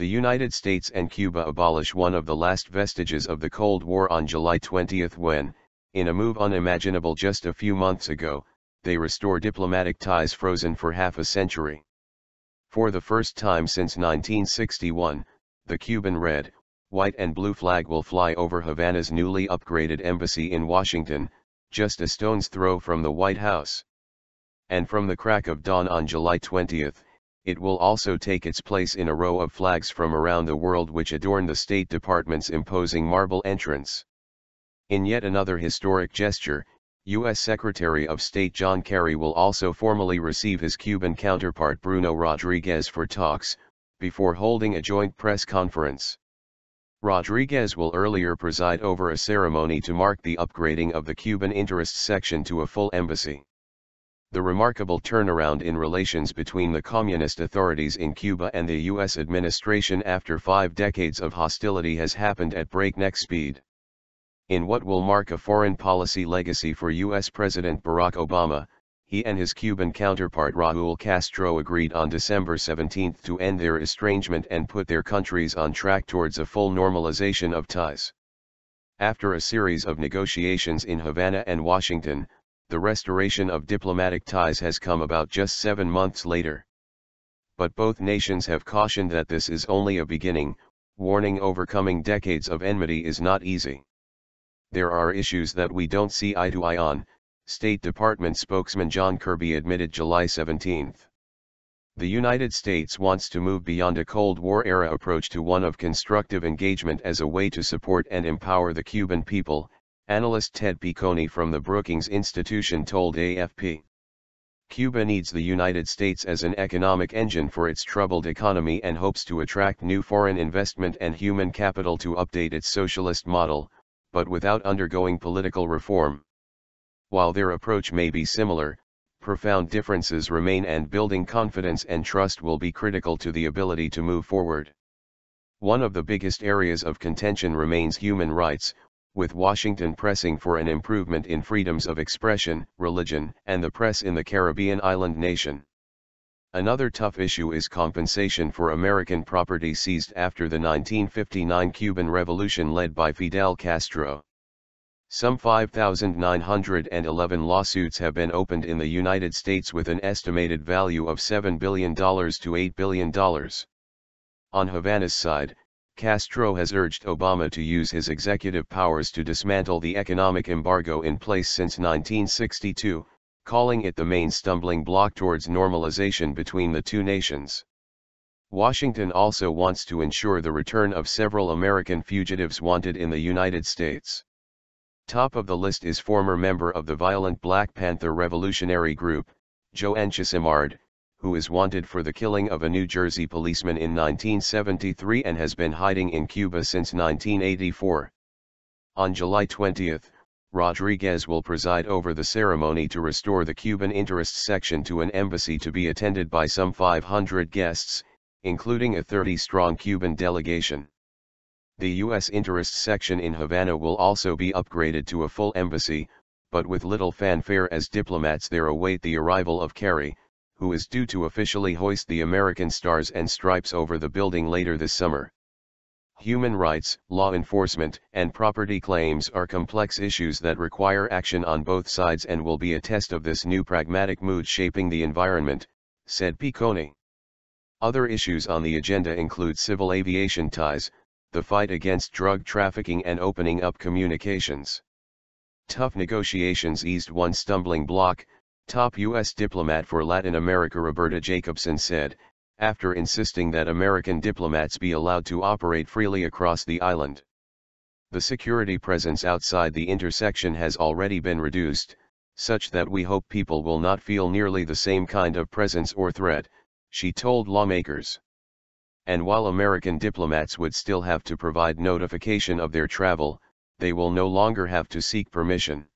The United States and Cuba abolish one of the last vestiges of the Cold War on July 20 when, in a move unimaginable just a few months ago, they restore diplomatic ties frozen for half a century. For the first time since 1961, the Cuban red, white and blue flag will fly over Havana's newly upgraded embassy in Washington, just a stone's throw from the White House. And from the crack of dawn on July 20, it will also take its place in a row of flags from around the world which adorn the State Department's imposing marble entrance. In yet another historic gesture, U.S. Secretary of State John Kerry will also formally receive his Cuban counterpart Bruno Rodriguez for talks, before holding a joint press conference. Rodriguez will earlier preside over a ceremony to mark the upgrading of the Cuban Interests section to a full embassy. The remarkable turnaround in relations between the communist authorities in Cuba and the U.S. administration after 5 decades of hostility has happened at breakneck speed. In what will mark a foreign policy legacy for U.S. President Barack Obama, he and his Cuban counterpart Raúl Castro agreed on December 17 to end their estrangement and put their countries on track towards a full normalization of ties. After a series of negotiations in Havana and Washington, the restoration of diplomatic ties has come about just 7 months later. But both nations have cautioned that this is only a beginning, warning overcoming decades of enmity is not easy. There are issues that we don't see eye to eye on, State Department spokesman John Kirby admitted July 17. The United States wants to move beyond a Cold War-era approach to one of constructive engagement as a way to support and empower the Cuban people, analyst Ted Piccone from the Brookings Institution told AFP. Cuba needs the United States as an economic engine for its troubled economy and hopes to attract new foreign investment and human capital to update its socialist model, but without undergoing political reform. While their approach may be similar, profound differences remain and building confidence and trust will be critical to the ability to move forward. One of the biggest areas of contention remains human rights, with Washington pressing for an improvement in freedoms of expression, religion, and the press in the Caribbean island nation. Another tough issue is compensation for American property seized after the 1959 Cuban Revolution led by Fidel Castro. Some 5,911 lawsuits have been opened in the United States with an estimated value of $7 billion to $8 billion. On Havana's side, Castro has urged Obama to use his executive powers to dismantle the economic embargo in place since 1962, calling it the main stumbling block towards normalization between the two nations. Washington also wants to ensure the return of several American fugitives wanted in the United States. Top of the list is former member of the violent Black Panther Revolutionary Group, Joe Enchisimard, who is wanted for the killing of a New Jersey policeman in 1973 and has been hiding in Cuba since 1984. On July 20, Rodriguez will preside over the ceremony to restore the Cuban Interests section to an embassy to be attended by some 500 guests, including a 30-strong Cuban delegation. The U.S. Interests section in Havana will also be upgraded to a full embassy, but with little fanfare as diplomats there await the arrival of Kerry, who is due to officially hoist the American stars and stripes over the building later this summer. Human rights, law enforcement, and property claims are complex issues that require action on both sides and will be a test of this new pragmatic mood shaping the environment, said Piccone. Other issues on the agenda include civil aviation ties, the fight against drug trafficking and opening up communications. Tough negotiations eased one stumbling block, top U.S. diplomat for Latin America Roberta Jacobson said, after insisting that American diplomats be allowed to operate freely across the island. The security presence outside the intersection has already been reduced, such that we hope people will not feel nearly the same kind of presence or threat, she told lawmakers. And while American diplomats would still have to provide notification of their travel, they will no longer have to seek permission.